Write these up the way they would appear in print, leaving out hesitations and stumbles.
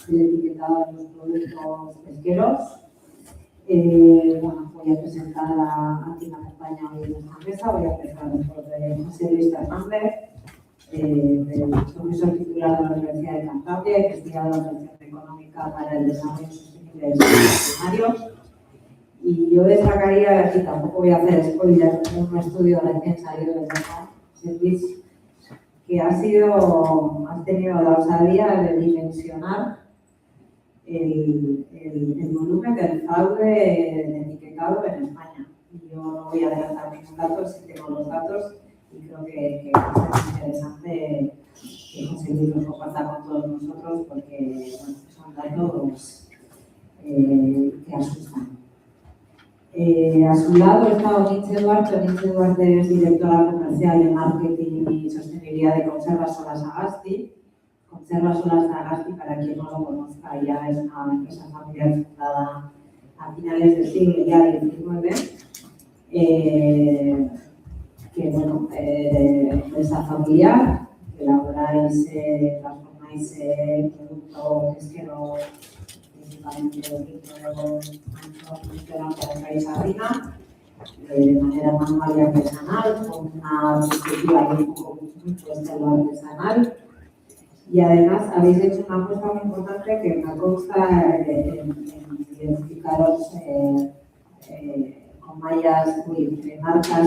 del etiquetado en los productos pesqueros. Bueno, voy a presentar a quien acompaña hoy en esta mesa. Voy a empezar por José Luis Fernández, profesor titular de la Universidad de Cantabria y investigador de la Centro Económica para el Desarrollo Sostenible de Sectores Primarios. Y yo destacaría, aquí tampoco voy a hacer spoiler, un estudio recién salido de José Luis, que has tenido la osadía de dimensionar el volumen del fraude de etiquetado en España. Y yo no voy a adelantar mis datos, si tengo los datos, y creo que va a ser interesante que José Luis los comparta con todos nosotros, porque bueno, son datos que asustan. A su lado está Onitze Duarte. Onitze Duarte es directora comercial de marketing y sostenibilidad de Conservas Olas Agasti. Conservas Olas Agasti, para quien no lo conozca, ya es una empresa familiar fundada a finales del siglo XIX, que bueno, empresa familiar, que elaboráis, transformáis producto pesquero, principalmente de sardina, de manera manual y artesanal, con una perspectiva y un poco de lo artesanal. Y además habéis hecho una apuesta muy importante que me consta en identificaros con marcas,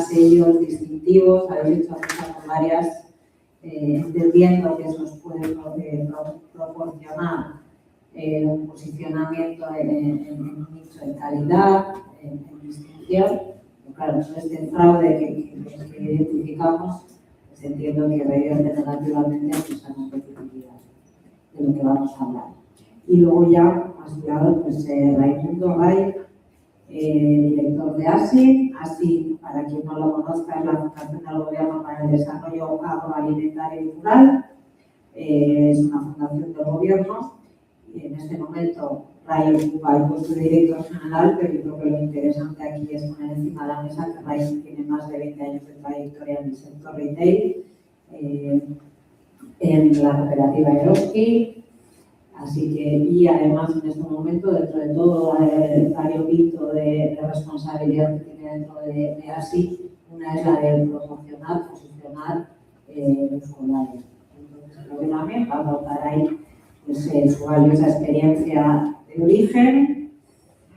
sellos distintivos. Habéis hecho apuestas con varias, entendiendo que eso os puede proporcionar un posicionamiento en un nicho de calidad, en distinción. Pero claro, este fraude que identificamos, pues entiendo que revierte negativamente a nuestra competitividad, de lo que vamos a hablar. Y luego ya, a su lado, pues Raimundo Ray, director de ASI. ASI, para quien no lo conozca, es la Fundación del Gobierno para el Desarrollo Agroalimentario y Rural. Es una fundación del Gobierno. Y en este momento Ray ocupa el puesto de director general, pero yo creo que lo interesante aquí es poner encima de la mesa que Ray tiene más de 20 años de trayectoria en el sector retail, en la cooperativa Eroski. Así que, y además en este momento, dentro de todo el variopinto de responsabilidad que tiene dentro de ASI, una es la de promocionar, posicionar Euskolaria. Entonces creo que también va a aportar ahí pues, su valiosa experiencia de origen.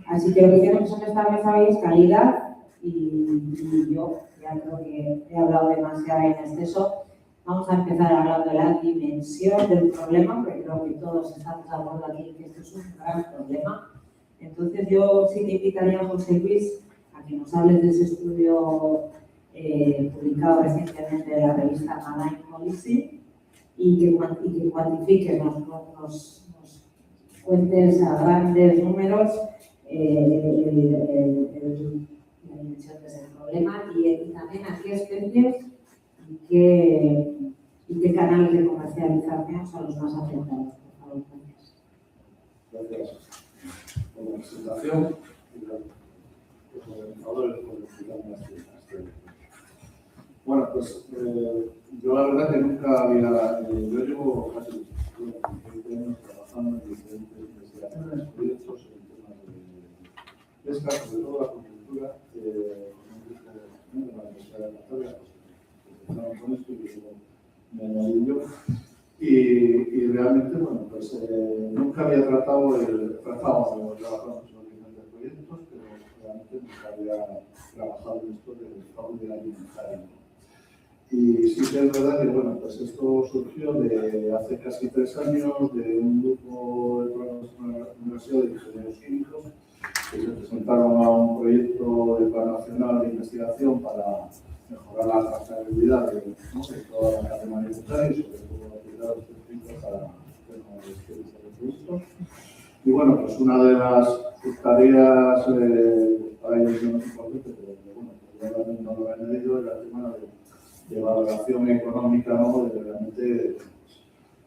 Así que lo que queremos en esta mesa hoy es calidad y yo ya creo que he hablado demasiado en exceso. Vamos a empezar hablando de la dimensión del problema, porque creo que todos estamos de acuerdo aquí que esto es un gran problema. Entonces yo sí te invitaría, José Luis, a que nos hables de ese estudio publicado recientemente en la revista Marine Policy y que cuantifiques, nos cuentes a grandes números la dimensión de ese problema y también a qué especies y qué canales de comercialización son los más afectados. Por favor, gracias. Gracias por la presentación y los organizadores por explicarme este. Bueno, pues yo la verdad que nunca había. Yo llevo casi 20 años trabajando en diferentes investigaciones, proyectos en temas de pesca, sobre todo la acuicultura, con la Universidad de Cantabria. Con esto y luego me añadí yo y realmente bueno pues nunca había trabajado en diferentes proyectos, pero realmente nunca había trabajado en esto del fraude alimentario. Y sí que es verdad que bueno pues esto surgió de hace casi 3 años de un grupo de la Universidad de Ingenieros Químicos que se presentaron a un proyecto del Plan Nacional de Investigación para mejorar la trazabilidad de toda la cadena alimentaria y sobre todo aplicar los principios para el producto. Y bueno, pues una de las tareas para ellos no es importante, pero bueno, pues no lo han añadido, era el tema de valoración económica, ¿no? De realmente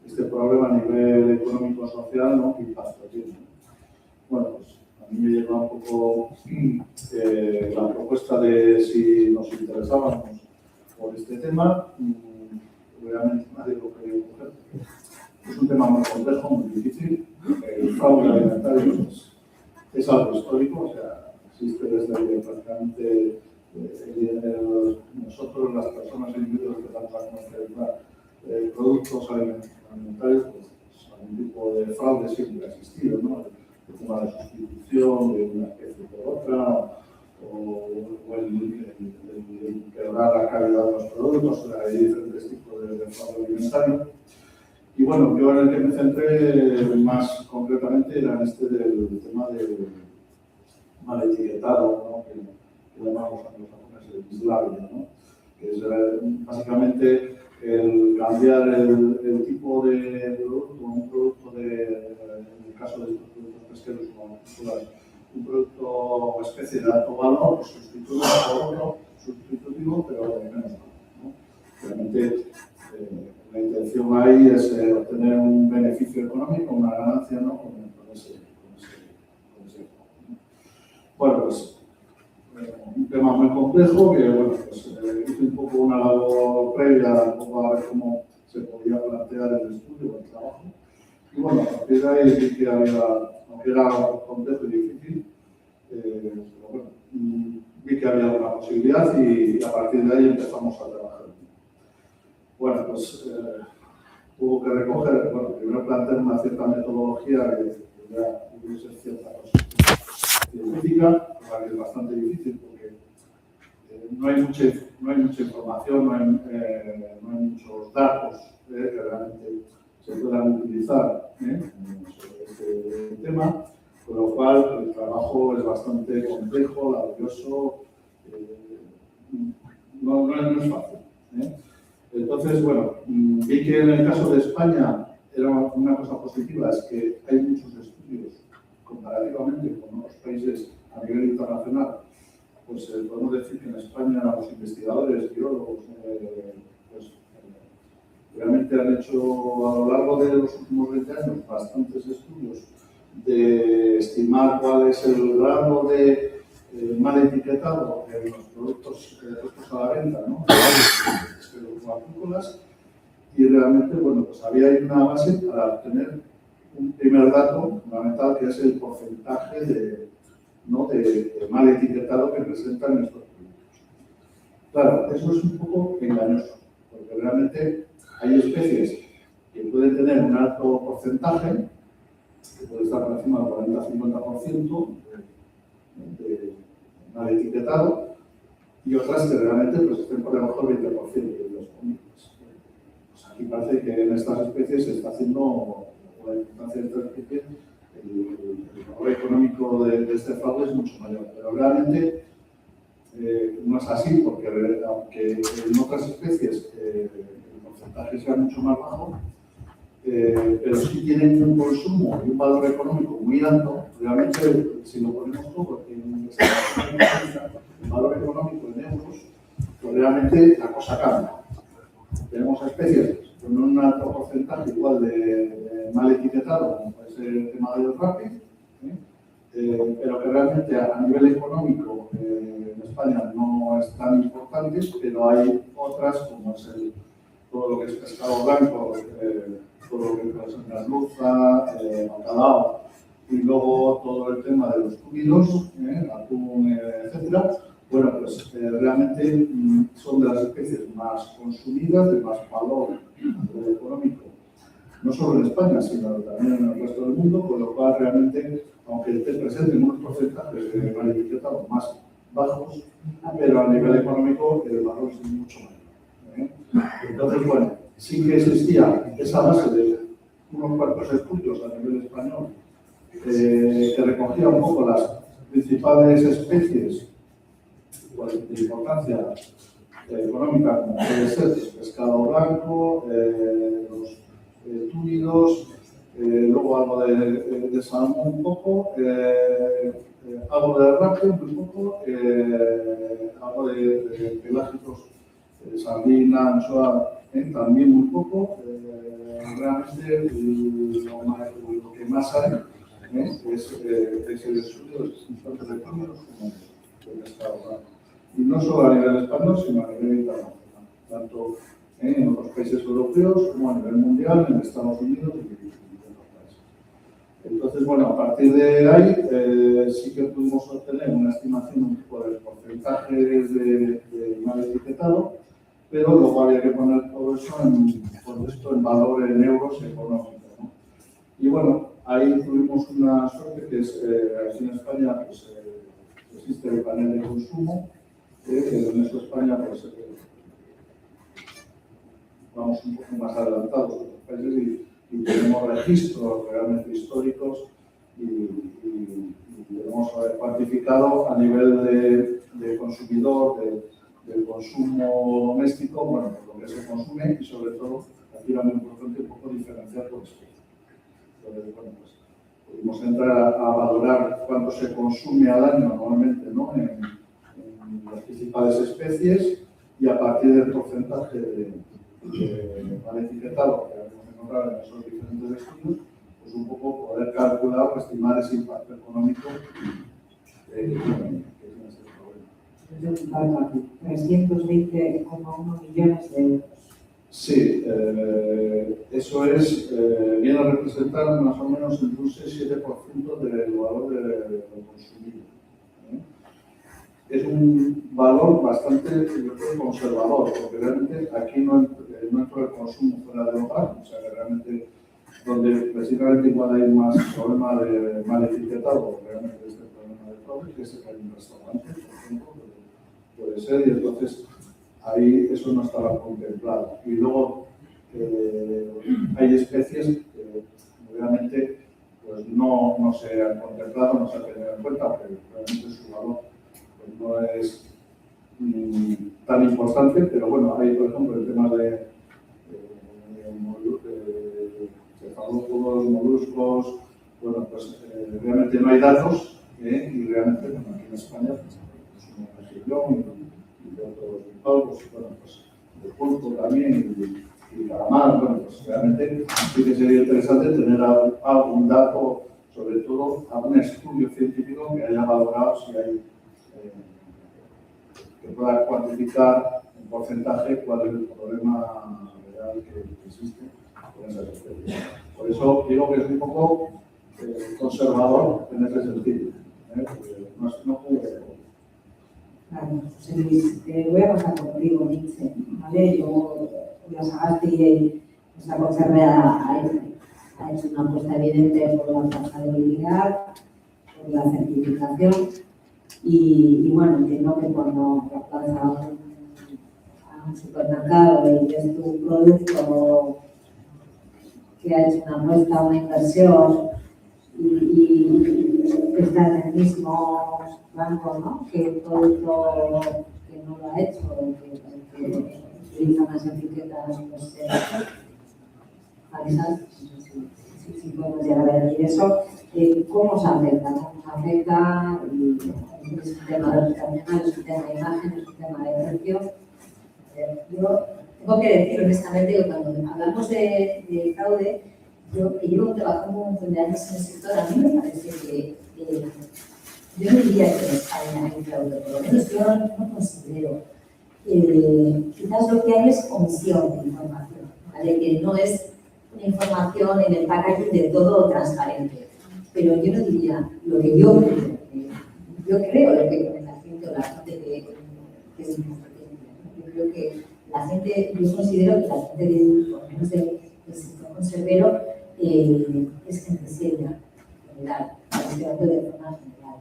este problema a nivel económico-social, ¿no? ¿Qué impacto tiene? Bueno, pues a mí me lleva un poco la propuesta de si nos interesábamos por este tema. Realmente nadie lo quería coger. Es un tema muy complejo, muy difícil. fraude alimentario es algo histórico, o sea, existe desde prácticamente nosotros, las personas individuos que damos a comercializar productos alimentarios, pues algún tipo de fraude siempre ha existido, ¿no? El tema de sustitución de una especie por otra, o el quebrar la calidad de los productos, o sea, hay diferentes tipos de fraude alimentario. Y bueno, yo en el que me centré más concretamente era en este del tema del mal etiquetado, ¿no? que llamamos a los japoneses el bislabio, ¿no? Que es básicamente el cambiar el tipo de producto, un producto en el caso de estos productos pesqueros como agriculturas, un producto o especie de alto valor, pues sustituirlo por otro sustitutivo, pero de menos valor, ¿no? Realmente la intención ahí es obtener un beneficio económico, una ganancia, ¿no? con ese. Bueno, pues un tema muy complejo que, bueno, pues hice un poco una labor previa, un poco a ver cómo se podía plantear el estudio, el trabajo. Y bueno, a partir de ahí vi que había, aunque era complejo y difícil, bueno, vi que había una posibilidad y a partir de ahí empezamos a trabajar. Bueno, pues hubo que recoger, bueno, primero plantear una cierta metodología que ya hubiese cierta cosa científica, que es bastante difícil porque no hay mucha información, no hay muchos datos que realmente se puedan utilizar sobre este tema, con lo cual el trabajo es bastante complejo, laborioso, no es fácil. Entonces, bueno, vi que en el caso de España era una cosa positiva, es que hay muchos estudios comparativamente con otros países a nivel internacional. Pues podemos decir que en España los investigadores, biólogos, pues realmente han hecho a lo largo de los últimos 20 años bastantes estudios de estimar cuál es el grado de mal etiquetado en los productos puestos a la venta, ¿no? Los agrícolas, y realmente, bueno, pues había ahí una base para obtener un primer dato fundamental que es el porcentaje de mal etiquetado que presentan estos productos. Claro, eso es un poco engañoso, porque realmente hay especies que pueden tener un alto porcentaje, que puede estar por encima del 40-50% de mal etiquetado, y otras que realmente pues, estén por debajo del 20% de los comidos. Pues aquí parece que en estas especies se está haciendo, por la importancia de estas especies, el valor económico de este fraude es mucho mayor. Pero realmente no es así, porque aunque en otras especies el porcentaje sea mucho más bajo, pero sí tienen un consumo y un valor económico muy alto, realmente si lo ponemos todo en el valor económico en euros, pues realmente la cosa cambia. Tenemos especies con un alto porcentaje igual de mal etiquetado, como puede ser el tema del rápido, pero que realmente a nivel económico en España no es tan importante, pero hay otras como es todo lo que es pescado blanco, todo lo que es merluza, bacalao, y luego todo el tema de los túnidos, atún, etcétera. Bueno, pues realmente son de las especies más consumidas, de más valor económico, no solo en España, sino también en el resto del mundo, con lo cual realmente, aunque esté presente en unos porcentajes de mal etiquetado más bajos, pero a nivel económico el valor es mucho mayor. Entonces, bueno, sí que existía esa base de unos cuantos estudios a nivel español que recogía un poco las principales especies de importancia económica, como puede ser el pescado blanco, los túnidos, luego algo de salmón un poco, algo de rápido un poco, algo de pelágicos, sardina, anchoa, también muy poco. Realmente lo que más hay es el estudio de los instantes de túnidos como el pescado blanco. Y no solo a nivel español, sino a nivel internacional, tanto en otros países europeos como a nivel mundial, en Estados Unidos y en otros países. Entonces, bueno, a partir de ahí sí que pudimos obtener una estimación un poco del porcentaje de mal etiquetado, pero luego había que poner todo eso en valor en euros económicos, ¿no? Y bueno, ahí tuvimos una suerte que es, aquí en España pues, existe el panel de consumo, en eso España pues, vamos un poco más adelantados que otros países y tenemos registros realmente históricos y hemos cuantificado a nivel de consumidor, del consumo doméstico, bueno, lo que se consume y sobre todo, aquí era muy importante un poco diferenciar por especie. Entonces, bueno, pues pudimos entrar a valorar cuánto se consume al año normalmente, ¿no? en las principales especies y a partir del porcentaje de mal etiquetado que habíamos encontrado en esos diferentes estudios, pues un poco poder calcular o estimar ese impacto económico que tiene este problema. 320,1 millones de euros. Sí, eso es, viene a representar más o menos entre un 6-7% del valor del consumido. Es un valor bastante conservador, porque realmente aquí no entra el consumo fuera del hogar, o sea que realmente donde precisamente igual hay más problema de mal etiquetado, realmente este problema de fraude, que es que hay un restaurante, por ejemplo, puede ser, y entonces ahí eso no estaba contemplado. Y luego hay especies que obviamente pues no se han contemplado, no se han tenido en cuenta, porque realmente su valor pues, no es tan importante, pero bueno, hay por ejemplo el tema de cefalópodos, moluscos, bueno, pues realmente no hay datos y realmente bueno, aquí en España pues una región y de otros bivalvos, bueno, pues el pulpo también y calamar, bueno, pues realmente sí que sería interesante tener algún dato, sobre todo algún estudio científico que haya valorado si hay que pueda cuantificar en porcentaje cuál es el problema real que existe con esas especies. Por eso digo que es un poco conservador en ese sentido. No puede. Claro, José Luis, voy a pasar contigo, Nietzsche, ¿vale? Yo, la Sagasti, nuestra conservera ha hecho una apuesta evidente por la trazabilidad, por la certificación y bueno, entiendo que cuando vas a un supermercado y ves tu producto que ha hecho una apuesta, una inversión y está en el mismo rango, ¿no? Que el producto que no lo ha hecho, que utiliza unas etiquetas, pues, falsas, si podemos llegar a decir eso, ¿cómo se afecta? ¿Cómo se afecta? Es un tema reputacional, es un tema de imagen, es un tema de precio. Yo tengo que decir honestamente que cuando hablamos de fraude, yo que llevo trabajando un montón de años en el sector, a mí me parece que yo no diría que en España hay fraude, por lo menos yo no considero. Quizás lo que hay es omisión de información, ¿vale? Que no es una información en el packaging de todo transparente. Pero yo no diría lo que yo creo lo que con la gente o la gente que es importante. Yo creo que la gente, yo considero que la gente, por lo menos del sector conservero, es gente seria, en general, estoy hablando de forma general.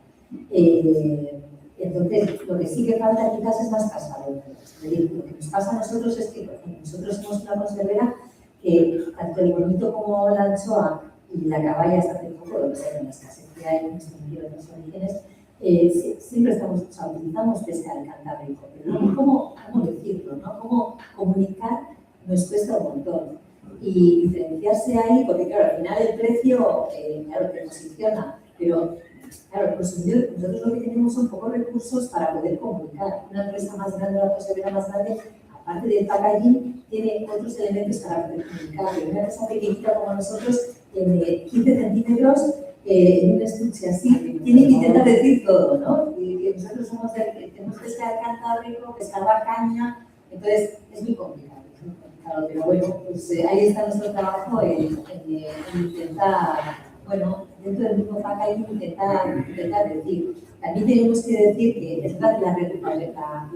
Entonces, lo que sí que falta quizás es más transparencia. Es decir, lo que nos pasa a nosotros es que, por ejemplo, nosotros somos una conservera que tanto el bonito como la anchoa y la caballa hasta hace poco, lo que sea, en la escasez que hay en este sentido de los orígenes, siempre utilizamos pesca del Cantábrico, pero ¿cómo decirlo? ¿No? ¿Cómo comunicar? Nos cuesta un montón. Y diferenciarse ahí, porque claro, al final el precio, claro, te posiciona, pero claro, el consumidor, nosotros lo que tenemos son pocos recursos para poder comunicar. Una empresa más grande, una conservera más grande, aparte del packaging, tiene otros elementos para poder comunicar. Pero una empresa pequeñita como nosotros, de 15 centímetros, en un estuche así, tiene que intentar decir todo, ¿no? Y nosotros tenemos pesca de Cantábrico, pescar caña, entonces es muy complicado. Pero bueno, pues ahí está nuestro trabajo en intentar, bueno, dentro del mismo pack hay que intentar decir. También tenemos que decir que es verdad que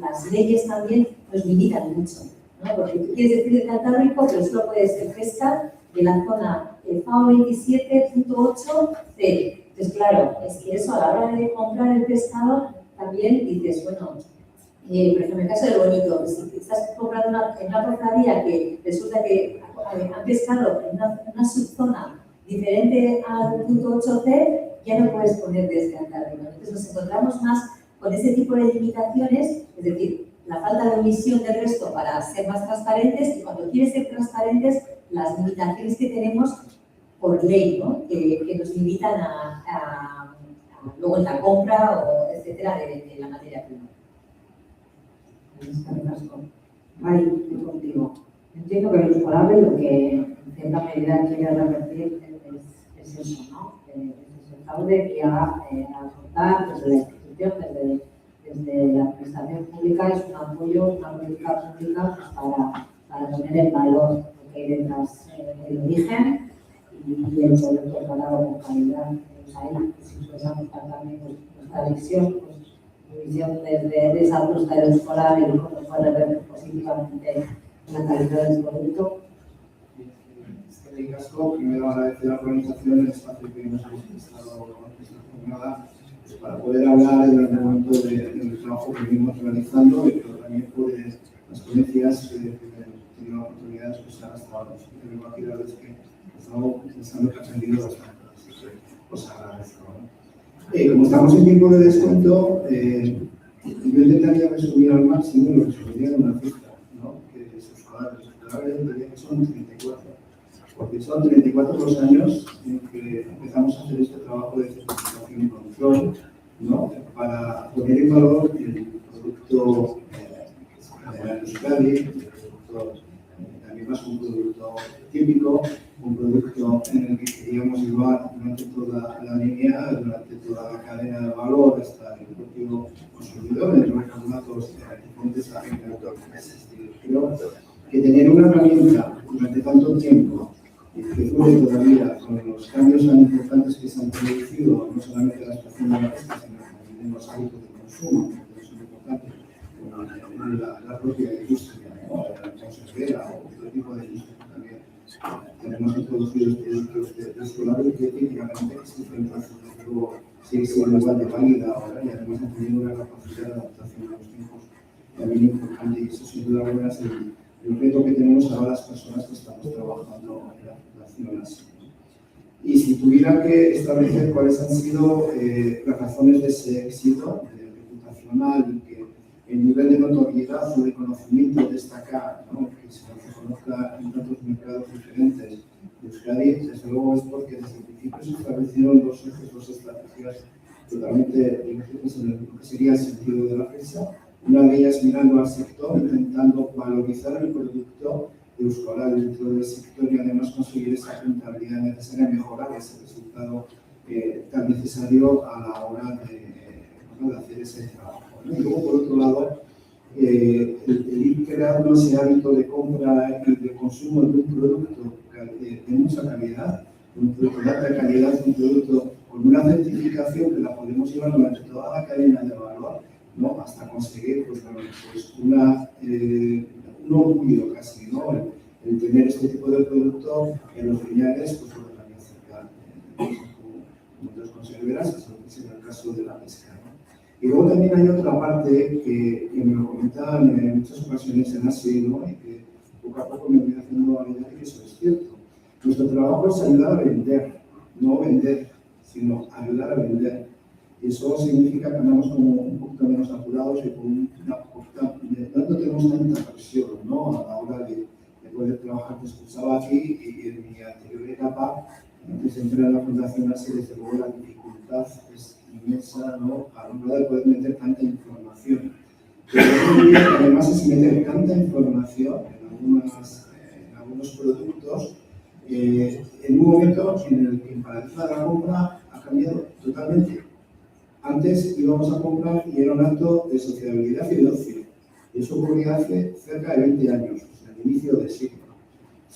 las leyes también nos limitan mucho, ¿no? Porque tú quieres decir el Cantábrico, pero solo puede ser pesca de la zona FAO 27.8C. Entonces, claro, es que eso a la hora de comprar el pescado también dices, bueno, por ejemplo, en el caso del bonito, si estás comprando en una portería que resulta que han pescado en una subzona diferente al punto 8C, ya no puedes poner desde Cantábrico. Entonces nos encontramos más con ese tipo de limitaciones, es decir, la falta de omisión del resto para ser más transparentes, y cuando quieres ser transparentes, las limitaciones que tenemos por ley, ¿no? que nos limitan a luego en la compra o etcétera de la materia prima. Estoy contigo. Entiendo que lo escolar lo que en cierta medida quiere revertir es eso, ¿no? Es el fraude que ha afrontar desde la institución, desde la administración pública, es un apoyo, una política pública para poner en valor lo que hay detrás del origen y el producto preparado con calidad. Ahí, si fuésemos también nuestra visión, desde esa búsqueda escolar y cómo puede ver positivamente la calidad del producto. En este caso, primero agradecer a la organización el espacio que nos hemos prestado esta jornada para poder hablar en el momento del trabajo que venimos realizando, pero también por las ponencias que hemos tenido la oportunidad de escuchar hasta ahora. Tengo aquí la vez que estamos pensando que ha aprendido bastante, así que os agradezco. Como estamos en tiempo de descuento, yo intentaría resumir al máximo lo que resumiría en una cifra, ¿no? Que sus escolares diría que son 34, porque son 34 los años en que empezamos a hacer este trabajo de certificación y control, ¿no? Para poner en valor el producto de Euskadi, el producto también más un producto típico, un producto en el que queríamos llevar durante toda la línea, durante toda la cadena de valor, hasta el propio consumidor, en los formatos diferentes agentes. Creo que tener una herramienta durante tanto tiempo que dure todavía con los cambios tan importantes que se han producido, no solamente en la situación de la pesca, sino también en los hábitos de consumo, que es muy importante, en la propia industria, la conservera o otro tipo de industria también. Tenemos introducidos productos de escolares que técnicamente es diferente, luego sigue siendo igual de válida ahora y además ha tenido una capacidad de adaptación a los tiempos también importante, y eso sin duda alguna es el reto que tenemos ahora las personas que estamos trabajando en la fundación así. Y si tuviera que establecer cuáles han sido las razones de ese éxito reputacional y que el nivel de notoriedad o de conocimiento destacar, ¿no? Que se conozca en tantos mercados diferentes de Euskadi, desde luego es porque desde el principio se establecieron dos ejes, dos estrategias totalmente diferentes en lo que sería el sentido de la empresa. Una de ellas mirando al sector, intentando valorizar el producto euskaldun dentro del sector y además conseguir esa rentabilidad necesaria, mejorar ese resultado tan necesario a la hora de hacer ese trabajo. Y luego, por otro lado, el ir creando ese hábito de compra y de consumo de un producto de mucha calidad, un producto de alta calidad, un producto con una certificación que la podemos llevar durante toda la cadena de valor, ¿no? Hasta conseguir pues, un orgullo casi, ¿no? El tener este tipo de producto en los lineales, pues por también cerca como otras conserveras, que es el caso de la pesca, ¿no? Y luego también hay otra parte que me lo comentaban en muchas ocasiones en ASI, ¿no? Y que poco a poco me voy haciendo la idea de que eso es cierto. Nuestro trabajo es ayudar a vender, no vender, sino ayudar a vender. Y eso significa que andamos como un poquito menos apurados y con no tenemos tanta presión, ¿no? A la hora de poder trabajar. Te escuchaba aquí y en mi anterior etapa, antes de entrar a la fundación ASI, desde luego la dificultad es inmensa, ¿no? A la hora de poder meter tanta información. Pero hoy en día, además, es meter tanta información en algunos productos en un momento en el que el paradigma de la compra ha cambiado totalmente. Antes íbamos a comprar y era un acto de sociabilidad y de ocio. Y eso ocurría hace cerca de 20 años, o sea, el inicio del siglo.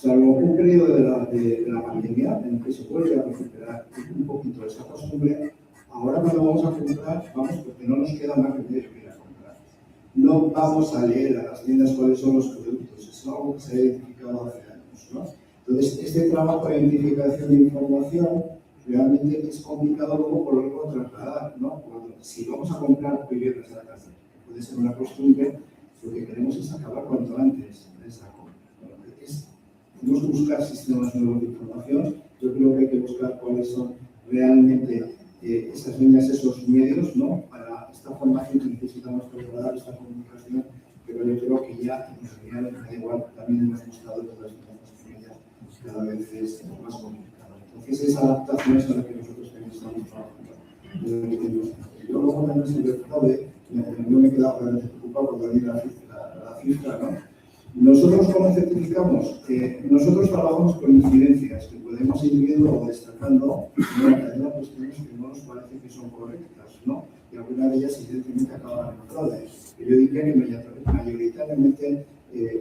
Salvo un periodo de la pandemia en el que se puede recuperar un poquito esa costumbre, ahora cuando vamos a comprar, vamos porque no nos queda más remedio que ir a comprar. No vamos a leer a las tiendas cuáles son los productos, es algo que se ha identificado hace años, ¿no? Entonces, este trabajo de identificación de información realmente es complicado luego poderlo trasladar, ¿no? Si vamos a comprar viviendas de la casa, que puede ser una costumbre, lo que queremos es acabar cuanto antes esa compra. Tenemos que buscar sistemas nuevos de información. Yo creo que hay que buscar cuáles son realmente esas líneas, esos medios, ¿no? Para esta formación que necesitamos trasladar, esta comunicación, pero yo creo que ya en realidad da igual, también hemos mostrado que las finanzas pequeñas cada vez es más complicado. Entonces, esa adaptación es a la que nosotros también estamos trabajando. Yo luego también sobre el fraude, no me he quedado realmente preocupado por la cifra, ¿no? Nosotros, ¿cómo certificamos? Nosotros trabajamos con incidencias que podemos ir viendo o destacando una cadena de cuestiones que no nos parece que son correctas, ¿no? Y alguna de ellas, evidentemente, acaban en fraude. Yo diría que mayoritariamente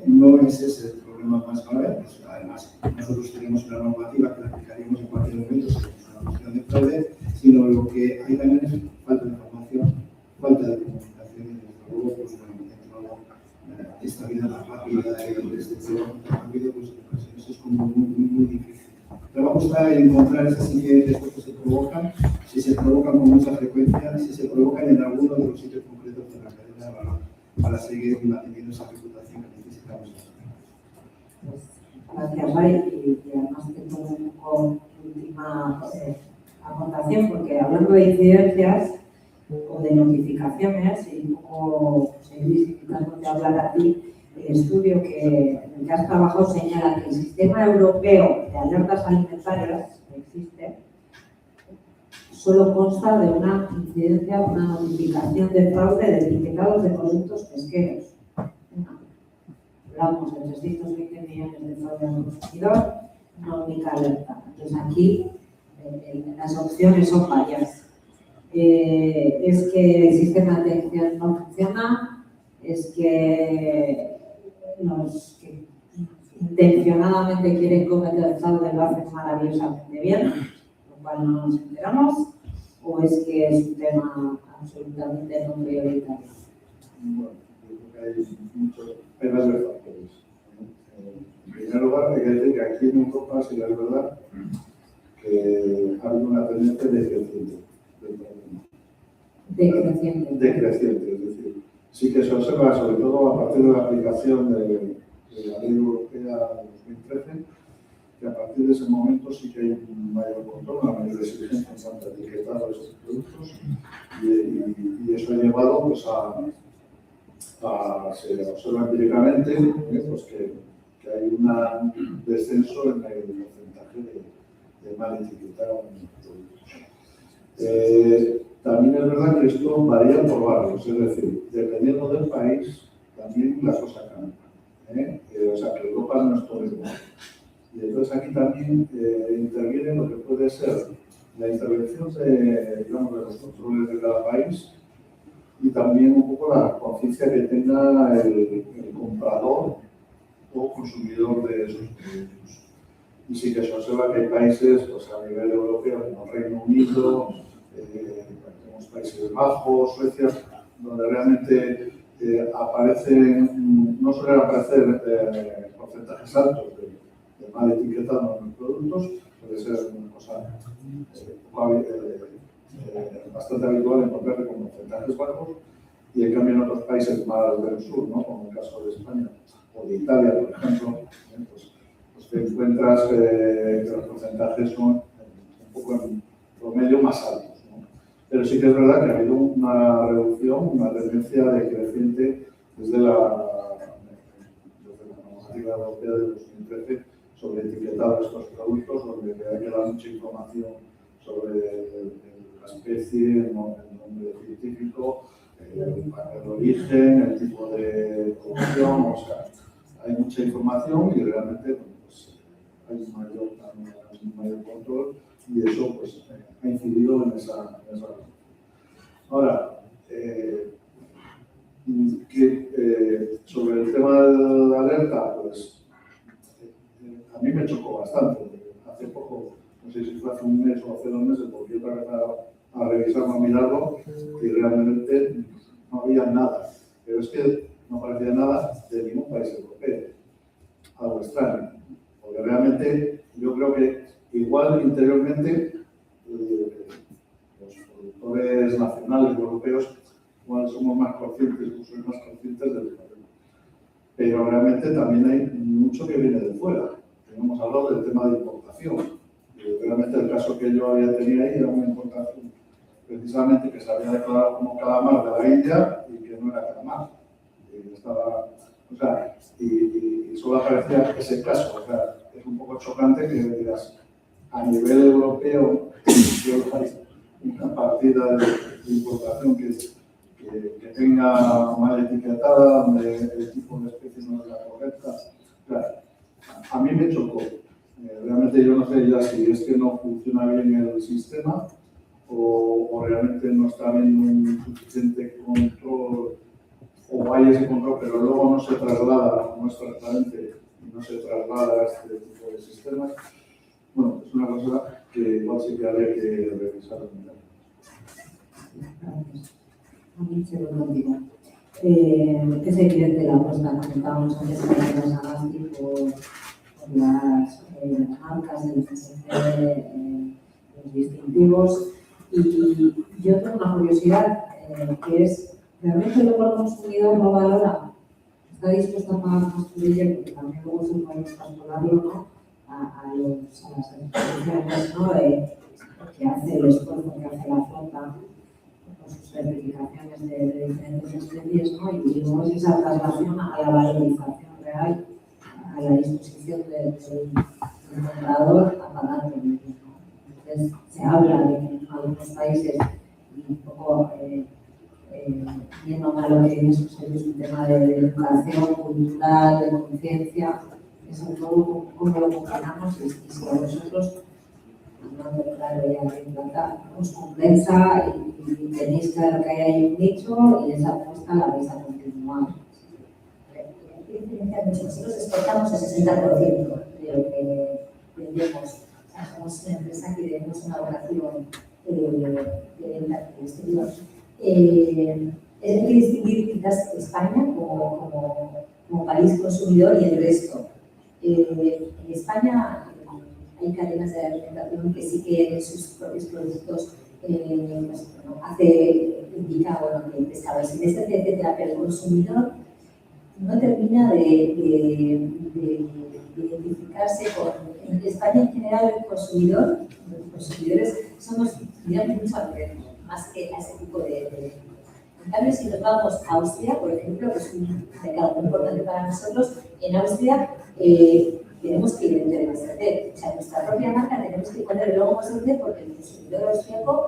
no es ese el problema más grave. Pues, además, nosotros tenemos una normativa que la aplicaríamos en cualquier momento si tenemos una cuestión de fraude, sino lo que hay también es falta de información, falta de comunicación y, desde luego, pues, esta vida más rápida y este trabajo tan rápido, pues en ocasiones es como muy difícil. El trabajo está en encontrar esas incidencias que se provocan, si se provocan con mucha frecuencia, si se provocan en alguno de los sitios concretos de la cadena de valor, para seguir manteniendo esa reputación que necesitamos. Pues, gracias, Ray, y además tengo un poco última aportación, porque hablando de incidencias o de notificaciones, y un poco invitándote a hablar a ti, el estudio en el que has trabajado señala que el sistema europeo de alertas alimentarias que existe solo consta de una incidencia, una notificación de fraude de etiquetados de productos pesqueros. Hablamos de 320 millones de fraude al consumidor, una única alerta. Entonces aquí las opciones son varias. Es que el sistema de atención no funciona, es que los que intencionadamente quieren cometer fraude lo hacen maravillosamente bien, lo cual no nos enteramos, o es que es un tema absolutamente no prioritario. Bueno, yo creo que hay varios factores. En primer lugar, hay que decir que aquí en Europa sí es verdad que ha habido una tendencia decreciente. Decreciente, es decir, sí que se observa, sobre todo a partir de la aplicación de la Ley Europea 2013, que a partir de ese momento sí que hay un mayor control, una mayor exigencia en cuanto a etiquetado de esos productos, y eso ha llevado pues, se observa empíricamente pues, que hay un descenso en el porcentaje de mal etiquetado en los productos. También es verdad que esto varía por barrios, es decir, dependiendo del país, también la cosa cambia. O sea, que Europa no es todo igual. Y entonces aquí también interviene lo que puede ser la intervención de los controles de cada país y también un poco la conciencia que tenga el comprador o consumidor de esos productos. Y sí que se observa que hay países pues, a nivel europeo como Reino Unido, tenemos Países Bajos, Suecia, donde realmente no suelen aparecer porcentajes altos de mal etiquetado en los productos, puede ser una cosa bastante habitual encontrarse con porcentajes bajos, y en cambio en otros países más del sur, ¿no? Como el caso de España o de Italia, por ejemplo, pues te encuentras que los porcentajes son un poco en promedio más altos, ¿no? Pero sí que es verdad que ha habido una reducción, una tendencia decreciente desde la normativa europea de 2013 sobre etiquetado de estos productos, donde hay que dar mucha información sobre la especie, el nombre científico, el origen, el tipo de producción, o sea, hay mucha información y realmente pues, hay un mayor control, y eso pues, ha incidido en esa Ahora, sobre el tema de la alerta, pues me chocó bastante. Hace poco, no sé si fue hace un mes o hace 2 meses, volví otra vez a revisarlo, a mirarlo, y realmente no había nada. Pero es que no parecía nada de ningún país europeo. Algo extraño. Porque realmente yo creo que igual interiormente los productores nacionales europeos igual somos más conscientes, incluso más conscientes del problema. Pero realmente también hay mucho que viene de fuera. Hemos hablado del tema de importación. Realmente el caso que yo había tenido ahí era una importación precisamente que se había declarado como calamar de la India y que no era calamar. Y solo aparecía ese caso. O sea, es un poco chocante que digas, a nivel europeo, hay una partida de importación que tenga mal etiquetada, donde el tipo de especie no es la correcta. O sea, a mí me chocó. Realmente yo no sé ya si es que no funciona bien el sistema o realmente no está habiendo un suficiente control o hay ese control, pero luego no se traslada, no es transparente y no se traslada a este tipo de sistemas. Bueno, es una cosa que igual sí que habría que revisar. Es evidente la apuesta que comentábamos antes de las Sagasti por las marcas del FSC, los distintivos. Y yo tengo una curiosidad, que es, ¿realmente luego el consumidor lo valora? ¿Está dispuesto a pagar más por ello? Porque también luego se puede extrapolarlo, ¿no? a las instituciones, ¿no? Que hace el esfuerzo que hace la flota con sus certificaciones de diferentes especies, ¿no? Y luego es esa traslación a la valorización real, a la disposición del comprador a pagar por ello, ¿no? Entonces, se habla de que en algunos países, y un poco viendo a lo que dice es un tema de educación cultural, de conciencia, es un poco cómo lo comparamos y si a vosotros, hablando claro ya de plata, os compensa y tenéis claro que hay ahí un nicho y esa apuesta la vais a continuar. Nosotros exportamos el 60% de lo que vendemos. Somos una empresa que tenemos una operación de venta exterior. Hay que distinguir quizás España como país consumidor y el resto. En España hay cadenas de alimentación que sí que en sus propios productos indica que el pescado es etcétera, pero el consumidor no termina de identificarse con. En España en general los consumidores somos mucho alrededor, más que a ese tipo de. En cambio, si nos vamos a Austria, por ejemplo, que es un mercado muy importante para nosotros, en Austria tenemos que vender MSC. O sea, nuestra propia marca tenemos que poner el logo MSC porque el consumidor austriaco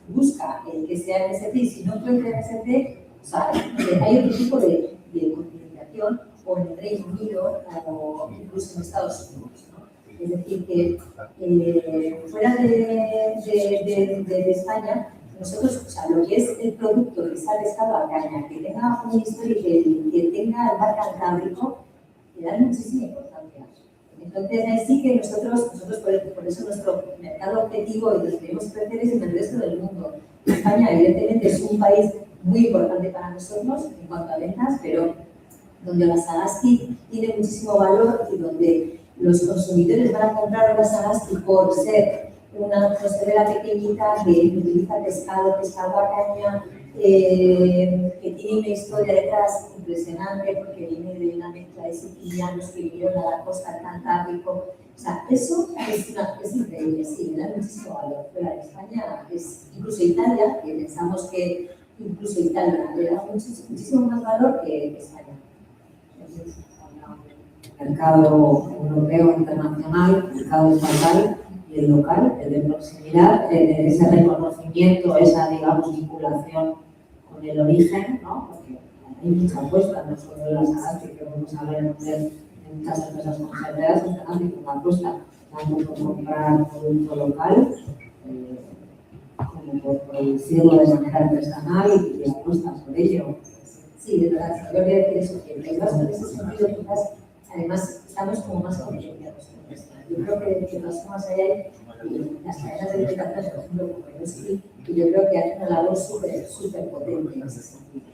busca el que sea MSC y si no encuentra MSC, o sea, hay otro tipo de comunicación o en el Reino Unido o incluso en Estados Unidos, ¿no? Es decir, que fuera de España, nosotros, o sea, lo que es el producto que sea pescado a caña, que tenga una historia y que tenga el mar Cantábrico, le dan muchísima importancia. Entonces, ahí sí que nosotros por eso nuestro mercado objetivo y donde queremos crecer es en el resto del mundo. España, evidentemente, es un país muy importante para nosotros en cuanto a ventas, pero donde la Sagasti tiene muchísimo valor y donde los consumidores van a comprar una Sagasti por ser una conservera pequeñita que utiliza pescado a caña, que tiene una historia detrás impresionante porque viene de una mezcla de sicilianos que vinieron a la costa del Cantábrico. O sea, eso es increíble, sí, le da muchísimo valor. Pero en España, incluso Italia, que pensamos que incluso Italia le da muchísimo más valor que España. Mercado europeo, internacional, mercado estatal y el local, el de proximidad, ese reconocimiento, esa, digamos, vinculación con el origen, ¿no? Porque hay mucha apuesta, no solo en la Sagasti, que vamos a ver en muchas empresas conserveras, están haciendo una apuesta tanto por comprar producto local como por producirlo de manera artesanal y apuestas por ello. Sí, de verdad, yo quería decir eso, que en ese sentido, quizás, además, estamos como más concienciados con esto. yo creo que nos vamos allá y las cadenas de alimentación, por ejemplo, como yo sí, y yo creo que hacen una labor súper potente en ese sentido.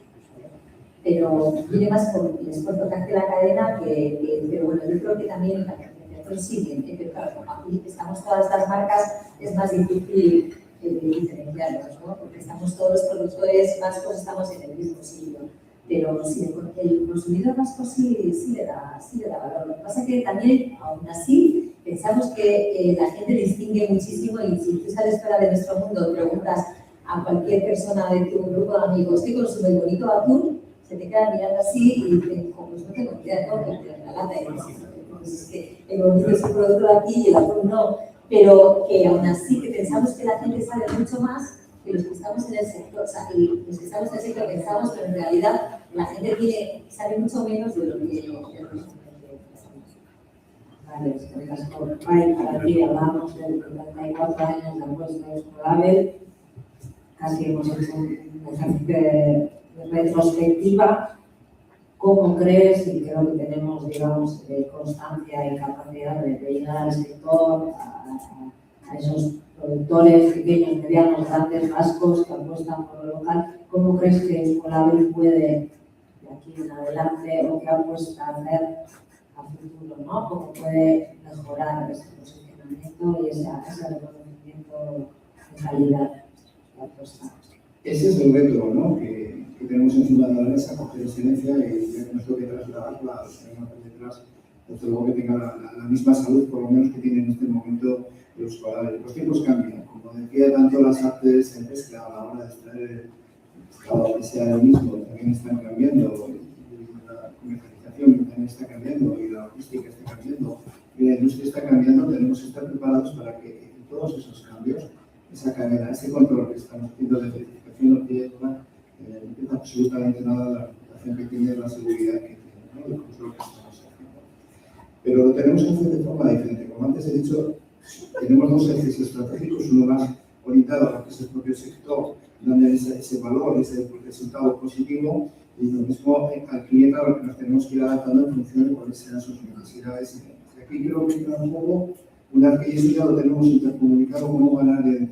Pero viene más por el esfuerzo que hace la cadena, pero bueno, yo creo que también la diferenciación sigue, pero claro, como aquí estamos todas estas marcas, es más difícil diferenciarnos, ¿no? Porque estamos todos los productores vascos, estamos en el mismo sitio. Pero sí, el consumidor vasco sí le da valor. Lo que pasa es que también, aún así, pensamos que la gente distingue muchísimo y si tú sales fuera de nuestro mundo, preguntas a cualquier persona de tu grupo de amigos ¿qué consume el bonito atún? Se te quedan mirando así y dicen, pues no tengo idea, ¿no? La lata de pues es que el bonito es un producto de aquí y el atún no. Pero que aún así que pensamos que la gente sabe mucho más que los que estamos en el sector, o sea, y los que estamos en el sector pensamos, pero en realidad la gente sabe mucho menos de lo que Vale, es que el caso, para ti hablamos de 34 años de apuesta escolar, casi hemos hecho un ejercicio de retrospectiva. ¿Cómo crees, y creo que tenemos, digamos, constancia y capacidad de llegar al sector, a esos productores pequeños, medianos, grandes, vascos que apuestan por lo local, ¿cómo crees que Escolabel puede, de aquí en adelante, o qué apuesta a hacer a futuro, ¿no? ¿Cómo puede mejorar ese posicionamiento y ese reconocimiento de calidad que apuesta? Ese es el reto, ¿no? que tenemos encima de la mesa, coger excelencia y ver que nos toque trasladarla a los que vengan por detrás, desde luego que tenga la misma salud, por lo menos que tiene en este momento los escolares. Los tiempos cambian, como decía, tanto las artes en pesca a la hora de extraer el pescado que sea el mismo, también están cambiando, y la comercialización también está cambiando, y la logística está cambiando, y la industria está cambiando. Tenemos que estar preparados para que en todos esos cambios, esa cadena, ese control que estamos haciendo de verificación no pierda absolutamente nada de la reputación que tiene, la seguridad que tiene, ¿no? El control que estamos haciendo. Pero lo tenemos que hacer de forma diferente. Como antes he dicho, tenemos dos ejes estratégicos, uno más orientado a lo que es el propio sector, dando ese valor, ese resultado positivo, y lo mismo al cliente a lo que nos tenemos que ir adaptando en función de cuáles sean sus necesidades. Y aquí creo que entra un poco, una vez que ya lo tenemos intercomunicado, cómo ganar en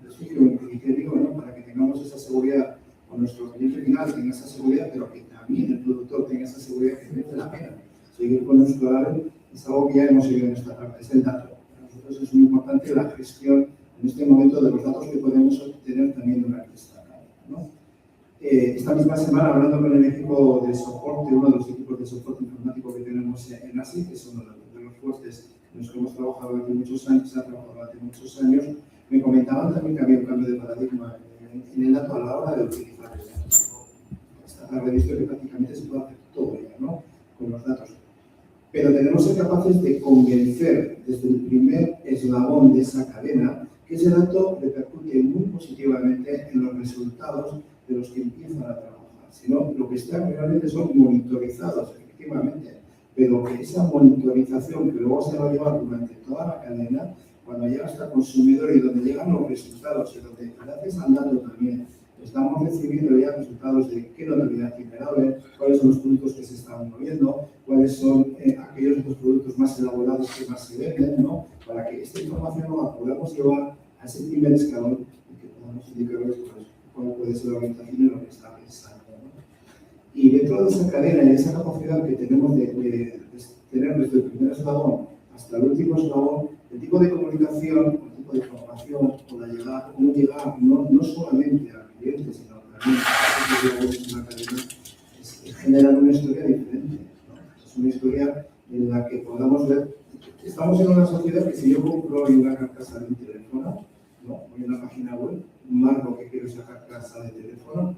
prestigio, en criterio, ¿no? Para que tengamos esa seguridad, o nuestro cliente final tenga esa seguridad, pero que también el productor tenga esa seguridad que merece la pena. Seguir con nuestro horario es algo que ya hemos seguido en esta parte, es el dato. Para nosotros es muy importante la gestión en este momento de los datos que podemos obtener también durante esta cadena, ¿no? Esta misma semana, hablando con el equipo de soporte, uno de los equipos de soporte informático que tenemos en ASI, que es uno de los fuertes en los que hemos trabajado durante muchos años, me comentaban también que había un cambio de paradigma en el dato a la hora de utilizar el dato. Está previsto que prácticamente se puede hacer todo ya, ¿no? Con los datos. Pero tenemos que ser capaces de convencer desde el primer eslabón de esa cadena que ese dato repercute muy positivamente en los resultados de los que empiezan a trabajar. Sino lo que están realmente son monitorizados, efectivamente, pero que esa monitorización que luego se va a llevar durante toda la cadena, cuando llega hasta el consumidor y donde llegan los resultados, y donde gracias al dato también estamos recibiendo ya resultados de qué notabilidad tiene el ave, cuáles son los productos que se están moviendo, cuáles son aquellos de los productos más elaborados que más se venden, ¿no? Para que esta información la podamos llevar a ese primer escalón y que podamos indicarles cómo puede ser la orientación y lo que está pensando, ¿no? Y dentro de esa cadena y esa capacidad que tenemos de tener desde el primer eslabón hasta el último eslabón, el tipo de comunicación, el tipo de información, o la llegada, cómo llegar no solamente al cliente, sino también a la cadena, es generar una historia diferente, ¿no? Es una historia en la que podamos ver. Estamos en una sociedad que si yo compro hoy una carcasa de un teléfono, ¿no? Voy a una página web, marco que quiero esa carcasa de teléfono,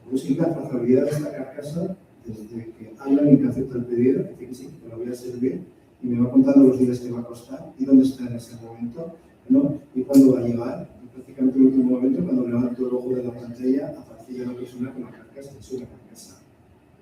puedo seguir la trazabilidad de esta carcasa desde que hay alguien que acepta el pedido, que dice que sí, que lo voy a servir, y me va contando los días que va a costar y dónde está en ese momento, ¿no? Y cuándo va a llegar. Y prácticamente el último momento, cuando levanto el ojo de la pantalla, aparece ya la persona con la carcasa, es una carcasa,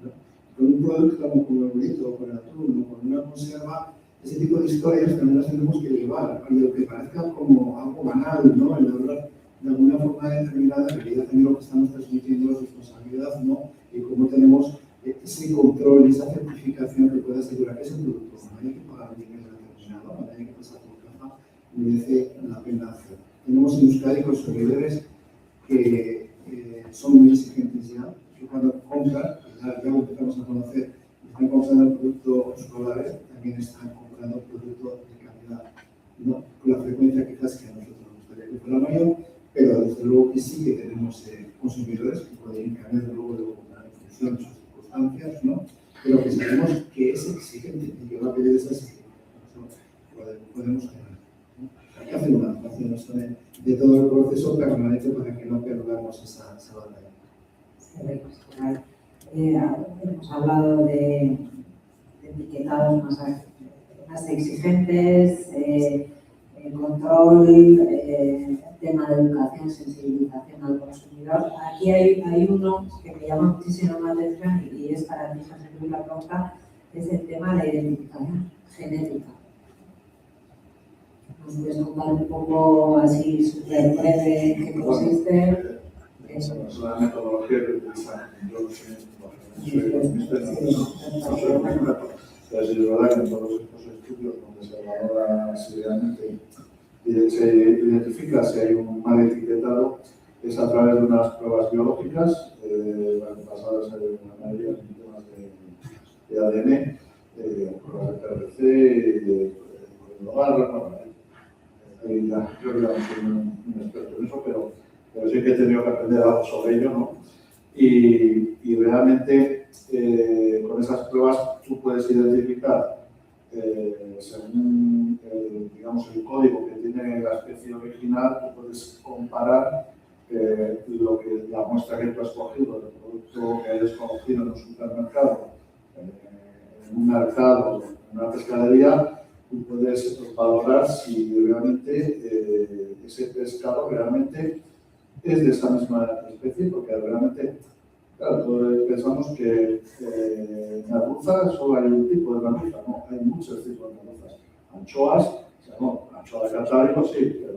¿no? Con un producto como el burrito, o con el atún, o con una conserva, ese tipo de historias también las tenemos que llevar, y aunque parezca como algo banal, ¿no? El hablar de alguna forma determinada, en realidad también lo que estamos transmitiendo es responsabilidad, ¿no? Y cómo tenemos ese control y esa certificación que pueda asegurar que ese producto no hay que pagar un dinero determinado, cuando hay que pasar por caja, merece la pena hacer. Tenemos en Euskadi consumidores que son muy exigentes ya, que cuando compran, ya empezamos a conocer, están comprando productos escolares, también están comprando productos de calidad, no con la frecuencia quizás que a nosotros nos gustaría que fuera mayor, pero desde luego que sí que tenemos consumidores que pueden cambiar luego de comprar en función de sus circunstancias, ¿no? Pero que sabemos que es exigente y que va a pedir esa exigencia. Podemos tener. Hay que hacer una adaptación de todo el proceso permanente para que no perdamos esa batalla. Hemos hablado de etiquetados más exigentes, control, tema de educación, sensibilización al consumidor. Aquí hay uno que me llama muchísimo la atención y es para ti, José Luis Laporta, es el tema de identificación genética. ¿Nos puedes contar un poco así súper breve en qué consiste? Es una metodología que utilizan, yo no soy economista, no soy experto, pero es verdad que en todos estos estudios donde se valora seriamente y se identifica si hay un mal etiquetado, es a través de unas pruebas biológicas basadas en la mayoría en temas de ADN, pruebas de PRC, de hogar, yo creo que no soy un experto en eso, pero sí que he tenido que aprender algo sobre ello, ¿no? Y realmente con esas pruebas tú puedes identificar según digamos, el código que tiene la especie original, tú puedes comparar la muestra que tú has cogido, el producto que hayas cogido en un supermercado, en un mercado, en una pescadería, tú puedes valorar si realmente ese pescado realmente es de esa misma especie, porque realmente, claro, todos pensamos que merluza solo hay un tipo de merluza, no, hay muchos tipos de merluzas. Anchoas, anchoas de Cantábrico sí, pero